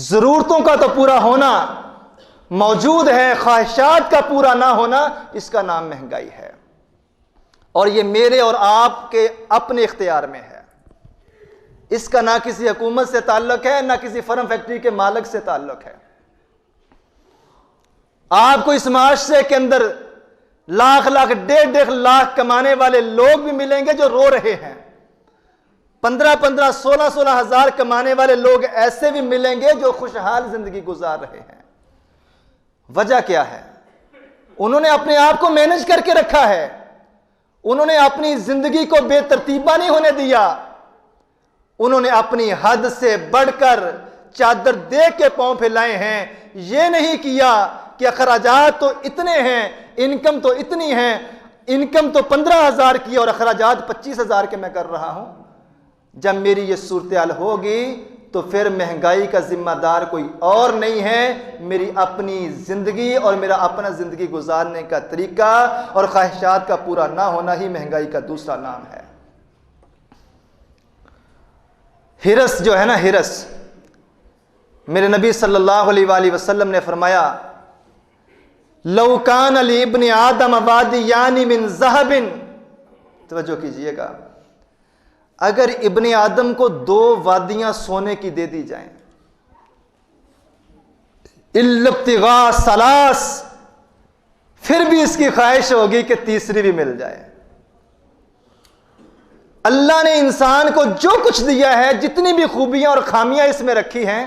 ضرورتوں کا تو پورا ہونا موجود ہے، خواہشات کا پورا نہ ہونا، اس کا نام مہنگائی ہے، اور یہ میرے اور آپ کے اپنے اختیار میں ہے۔ اس کا نہ کسی حکومت سے تعلق ہے، نہ کسی فرم فیکٹری کے مالک سے تعلق ہے۔ آپ کو اس معاشرے کے اندر لاکھ لاکھ 1.5 لاکھ کمانے والے لوگ بھی ملیں گے جو رو رہے ہیں، 15 16 ہزار کمانے والے لوگ ایسے بھی ملیں گے جو خوشحال زندگی گزار رہے ہیں۔ وجہ کیا ہے؟ انہوں نے اپنے آپ کو مینج کر کے رکھا ہے، انہوں نے اپنی زندگی کو بے ترتیبہ نہیں ہونے دیا، انہوں نے اپنی حد سے بڑھ کر چادر دے کے پاؤں پھیلائے ہیں۔ یہ نہیں کیا کہ اخراجات تو اتنے ہیں، انکم تو اتنی ہیں، انکم تو 15,000 کی اور اخراجات 25,000 کے میں کر رہا ہوں۔ جب میری یہ صورتحال ہوگی تو پھر مہنگائی کا ذمہ دار کوئی اور نہیں ہے، میری اپنی زندگی اور میرا اپنا زندگی گزارنے کا طریقہ اور خواہشات کا پورا نہ ہونا ہی مہنگائی کا دوسرا نام ہے۔ ہرس جو ہے نا، ہرس، میرے نبی صلی اللہ علیہ وآلہ وسلم نے فرمایا لو کان لابن آدم وادیان من ذہب، توجہ کیجئے گا، اگر ابن آدم کو 2 وادیاں سونے کی دے دی جائیں، الا ابتغاء ثلاث، پھر بھی اس کی خواہش ہوگی کہ تیسری بھی مل جائے۔ اللہ نے انسان کو جو کچھ دیا ہے، جتنی بھی خوبیاں اور خامیاں اس میں رکھی ہیں،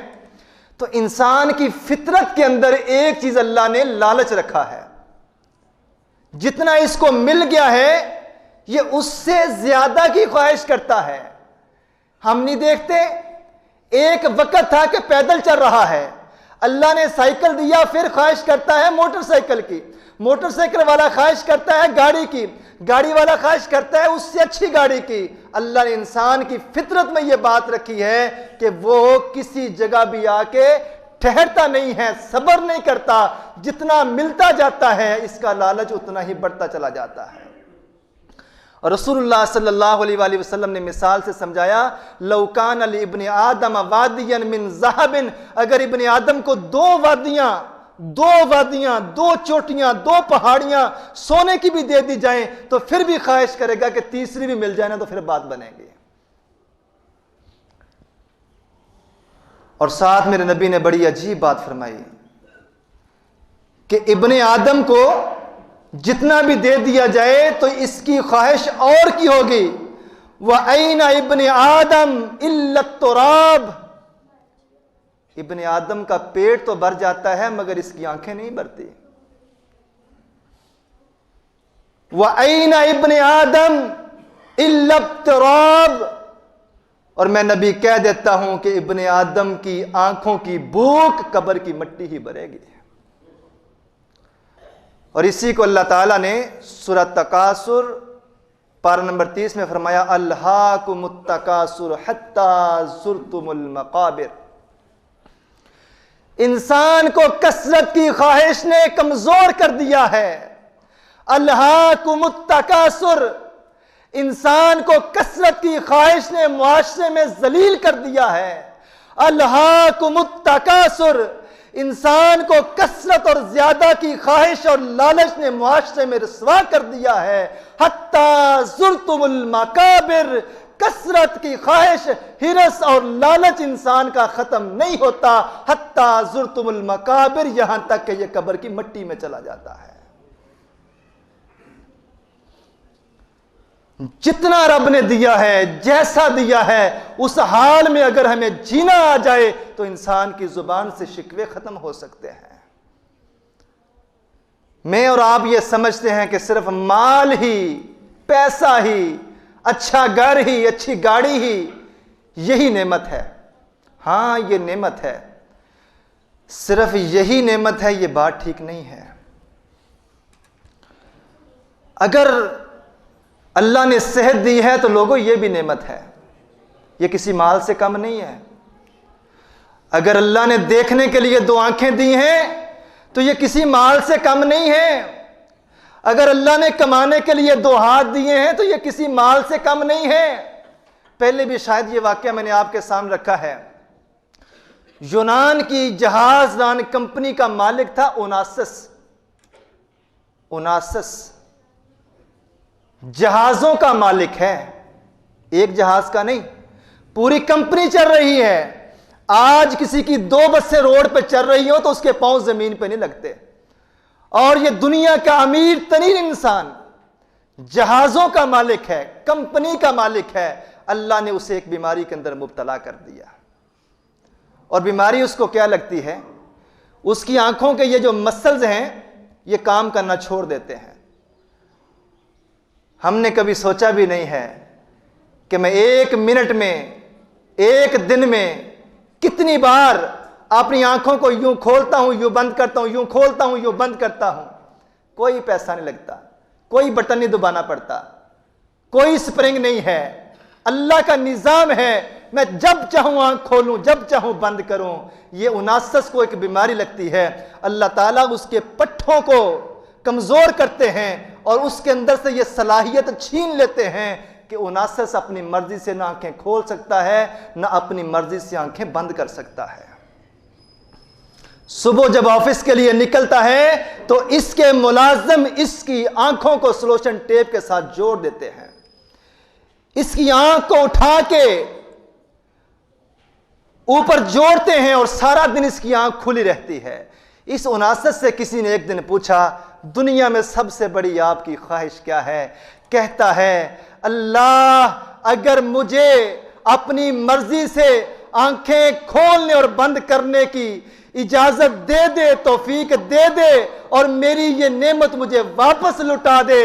تو انسان کی فطرت کے اندر ایک چیز اللہ نے لالچ رکھا ہے، جتنا اس کو مل گیا ہے یہ اس سے زیادہ کی خواہش کرتا ہے۔ ہم نہیں دیکھتے، ایک وقت تھا کہ پیدل چل رہا ہے، اللہ نے سائیکل دیا، پھر خواہش کرتا ہے موٹر سائیکل کی، موٹر سائیکل والا خواہش کرتا ہے گاڑی کی، گاڑی والا خواہش کرتا ہے اس سے اچھی گاڑی کی۔ اللہ نے انسان کی فطرت میں یہ بات رکھی ہے کہ وہ کسی جگہ بھی آ کے ٹھہرتا نہیں ہے، صبر نہیں کرتا، جتنا ملتا جاتا ہے اس کا لالچ اتنا ہی بڑھتا چلا جاتا ہے۔ اور رسول اللہ صلی اللہ علیہ وآلہ وسلم نے مثال سے سمجھایا لو کان لابن آدم وادیا من ذہب، اگر ابن آدم کو 2 وادیاں، 2 چوٹیاں، 2 پہاڑیاں سونے کی بھی دے دی جائیں تو پھر بھی خواہش کرے گا کہ تیسری بھی مل جائے نا تو پھر بات بنے گی۔ اور ساتھ میرے نبی نے بڑی عجیب بات فرمائی کہ ابن آدم کو جتنا بھی دے دیا جائے تو اس کی خواہش اور کی ہوگی، وَأَيْنَ ابن آدم إِلَّا التُّرَابُ، ابن آدم کا پیٹ تو بھر جاتا ہے مگر اس کی آنکھیں نہیں بھرتی۔ وَأَيْنَ ابن آدم إِلَّا التُّرَابُ، اور میں نبی کہہ دیتا ہوں کہ ابن آدم کی آنکھوں کی بھوک قبر کی مٹی ہی بھرے گی۔ اور اسی کو اللہ تعالیٰ نے سورہ تکاثر پارہ نمبر 30 میں فرمایا الہاکم التکاثر حتی زرتم المقابر، انسان کو کثرت کی خواہش نے کمزور کر دیا ہے۔ الہاکم التکاثر، انسان کو کثرت کی خواہش نے معاشرے میں ذلیل کر دیا ہے۔ الہاکم التکاثر، انسان کو کثرت اور زیادہ کی خواہش اور لالچ نے معاشرے میں رسوا کر دیا ہے۔ حتی زرتم المقابر، کثرت کی خواہش، ہرس اور لالچ انسان کا ختم نہیں ہوتا حتی زرتم المقابر، یہاں تک کہ یہ قبر کی مٹی میں چلا جاتا ہے۔ جتنا رب نے دیا ہے، جیسا دیا ہے، اس حال میں اگر ہمیں جینا آ جائے تو انسان کی زبان سے شکوے ختم ہو سکتے ہیں۔ میں اور آپ یہ سمجھتے ہیں کہ صرف مال ہی، پیسہ ہی، اچھا گھر ہی، اچھی گاڑی ہی یہی نعمت ہے۔ ہاں یہ نعمت ہے، صرف یہی نعمت ہے، یہ بات ٹھیک نہیں ہے۔ اگر اللہ نے صحت دی ہے تو لوگوں یہ بھی نعمت ہے، یہ کسی مال سے کم نہیں ہے۔ اگر اللہ نے دیکھنے کے لیے 2 آنکھیں دی ہیں تو یہ کسی مال سے کم نہیں ہے۔ اگر اللہ نے کمانے کے لیے 2 ہاتھ دیے ہیں تو یہ کسی مال سے کم نہیں ہے۔ پہلے بھی شاید یہ واقعہ میں نے آپ کے سامنے رکھا ہے یونان کی جہاز ران کمپنی کا مالک تھا اوناسس جہازوں کا مالک ہے، ایک جہاز کا نہیں، پوری کمپنی چل رہی ہے۔ آج کسی کی 2 بسیں روڈ پہ چل رہی ہوں تو اس کے پاؤں زمین پہ نہیں لگتے، اور یہ دنیا کا امیر ترین انسان جہازوں کا مالک ہے، کمپنی کا مالک ہے، اللہ نے اسے ایک بیماری کے اندر مبتلا کر دیا۔ اور بیماری اس کو کیا لگتی ہے؟ اس کی آنکھوں کے یہ جو مسلز ہیں یہ کام کرنا چھوڑ دیتے ہیں۔ ہم نے کبھی سوچا بھی نہیں ہے کہ میں 1 منٹ میں 1 دن میں کتنی بار اپنی آنکھوں کو یوں کھولتا ہوں یوں بند کرتا ہوں، یوں کھولتا ہوں یوں بند کرتا ہوں۔ کوئی پیسہ نہیں لگتا، کوئی بٹن نہیں دبانا پڑتا، کوئی سپرنگ نہیں ہے، اللہ کا نظام ہے، میں جب چاہوں آنکھ کھولوں جب چاہوں بند کروں۔ یہ اوناسس کو ایک بیماری لگتی ہے، اللہ تعالیٰ اس کے پٹھوں کو کمزور کرتے ہیں اور اس کے اندر سے یہ صلاحیت چھین لیتے ہیں کہ اوناسس اپنی مرضی سے نہ آنکھیں کھول سکتا ہے نہ اپنی مرضی سے آنکھیں بند کر سکتا ہے۔ صبح جب آفس کے لیے نکلتا ہے تو اس کے ملازم اس کی آنکھوں کو سلوشن ٹیپ کے ساتھ جوڑ دیتے ہیں، اس کی آنکھ کو اٹھا کے اوپر جوڑتے ہیں اور سارا دن اس کی آنکھ کھلی رہتی ہے۔ اس اوناسس سے کسی نے ایک دن پوچھا دنیا میں سب سے بڑی آپ کی خواہش کیا ہے؟ کہتا ہے اللہ اگر مجھے اپنی مرضی سے آنکھیں کھولنے اور بند کرنے کی اجازت دے دے، توفیق دے دے اور میری یہ نعمت مجھے واپس لٹا دے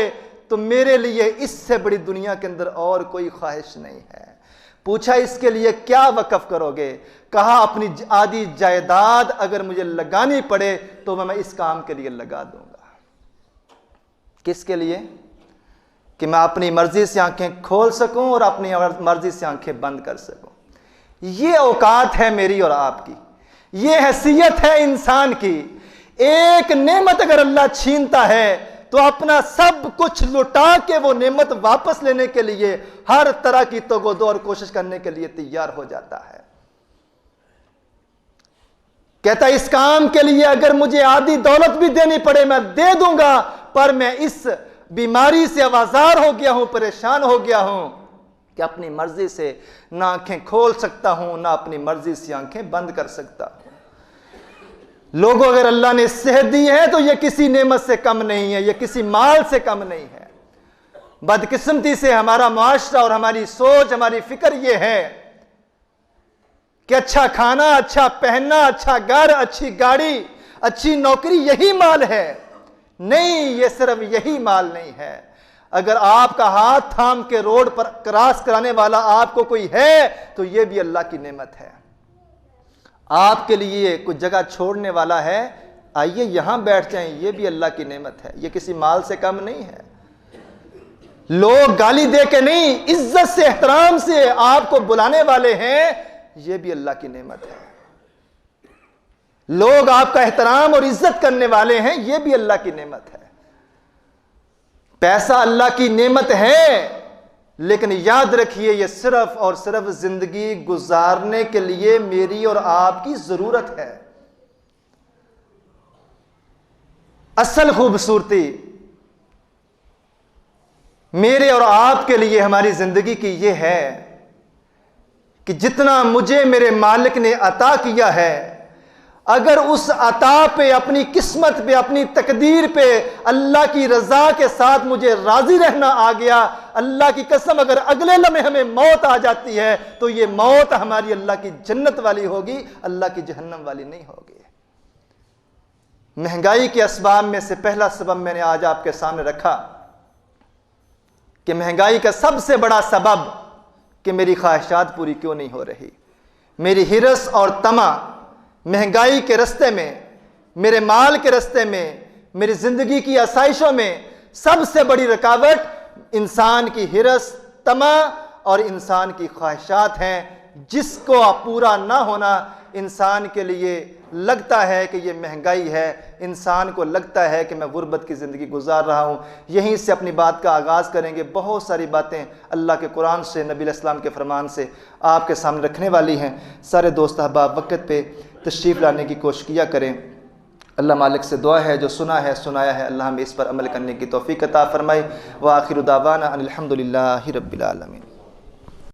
تو میرے لیے اس سے بڑی دنیا کے اندر اور کوئی خواہش نہیں ہے۔ پوچھا اس کے لیے کیا وقف کرو گے؟ کہا اپنی آدھی جائیداد اگر مجھے لگانی پڑے تو میں اس کام کے لیے لگا دوں گا۔ کس کے لیے؟ کہ میں اپنی مرضی سے آنکھیں کھول سکوں اور اپنی مرضی سے آنکھیں بند کر سکوں۔ یہ اوقات ہے میری اور آپ کی، یہ حیثیت ہے انسان کی۔ ایک نعمت اگر اللہ چھینتا ہے تو اپنا سب کچھ لٹا کے وہ نعمت واپس لینے کے لیے ہر طرح کی توغ و دو اور کوشش کرنے کے لیے تیار ہو جاتا ہے۔ کہتا ہے اس کام کے لیے اگر مجھے آدھی دولت بھی دینی پڑے میں دے دوں گا، پر میں اس بیماری سے آوازار ہو گیا ہوں، پریشان ہو گیا ہوں کہ اپنی مرضی سے نہ آنکھیں کھول سکتا ہوں نہ اپنی مرضی سے آنکھیں بند کر سکتا ہوں۔ لوگوں اگر اللہ نے صحت دی ہے تو یہ کسی نعمت سے کم نہیں ہے، یہ کسی مال سے کم نہیں ہے۔ بدقسمتی سے ہمارا معاشرہ اور ہماری سوچ، ہماری فکر یہ ہے کہ اچھا کھانا، اچھا پہننا، اچھا گھر، اچھی گاڑی، اچھی نوکری یہی مال ہے۔ نہیں، یہ صرف یہی مال نہیں ہے۔ اگر آپ کا ہاتھ تھام کے روڈ پر کراس کرانے والا آپ کو کوئی ہے تو یہ بھی اللہ کی نعمت ہے۔ آپ کے لیے کچھ جگہ چھوڑنے والا ہے، آئیے یہاں بیٹھ جائیں، یہ بھی اللہ کی نعمت ہے، یہ کسی مال سے کم نہیں ہے۔ لوگ گالی دے کے نہیں، عزت سے احترام سے آپ کو بلانے والے ہیں، یہ بھی اللہ کی نعمت ہے۔ لوگ آپ کا احترام اور عزت کرنے والے ہیں، یہ بھی اللہ کی نعمت ہے۔ پیسہ اللہ کی نعمت ہے، لیکن یاد رکھیے یہ صرف اور صرف زندگی گزارنے کے لیے میری اور آپ کی ضرورت ہے۔ اصل خوبصورتی میرے اور آپ کے لیے ہماری زندگی کی یہ ہے کہ جتنا مجھے میرے مالک نے عطا کیا ہے، اگر اس عطا پہ، اپنی قسمت پہ، اپنی تقدیر پہ اللہ کی رضا کے ساتھ مجھے راضی رہنا آ گیا، اللہ کی قسم اگر اگلے لمحے ہمیں موت آ جاتی ہے تو یہ موت ہماری اللہ کی جنت والی ہوگی، اللہ کی جہنم والی نہیں ہوگی۔ مہنگائی کے اسباب میں سے پہلا سبب میں نے آج آپ کے سامنے رکھا کہ مہنگائی کا سب سے بڑا سبب کہ میری خواہشات پوری کیوں نہیں ہو رہی۔ میری ہرس اور طمع مہنگائی کے رستے میں، میرے مال کے رستے میں، میری زندگی کی آسائشوں میں سب سے بڑی رکاوٹ انسان کی ہرس، طمع اور انسان کی خواہشات ہیں، جس کو پورا نہ ہونا انسان کے لیے لگتا ہے کہ یہ مہنگائی ہے، انسان کو لگتا ہے کہ میں غربت کی زندگی گزار رہا ہوں۔ یہیں سے اپنی بات کا آغاز کریں گے۔ بہت ساری باتیں اللہ کے قرآن سے، نبی علیہ السلام کے فرمان سے آپ کے سامنے رکھنے والی ہیں۔ سارے دوست احباب وقت پہ تشریف لانے کی کوشش کیا کریں۔ اللہ مالک سے دعا ہے جو سنا ہے سنایا ہے اللہ ہمیں اس پر عمل کرنے کی توفیق عطا فرمائے۔ وآخر دعوانا ان الحمد للہ رب العالمین۔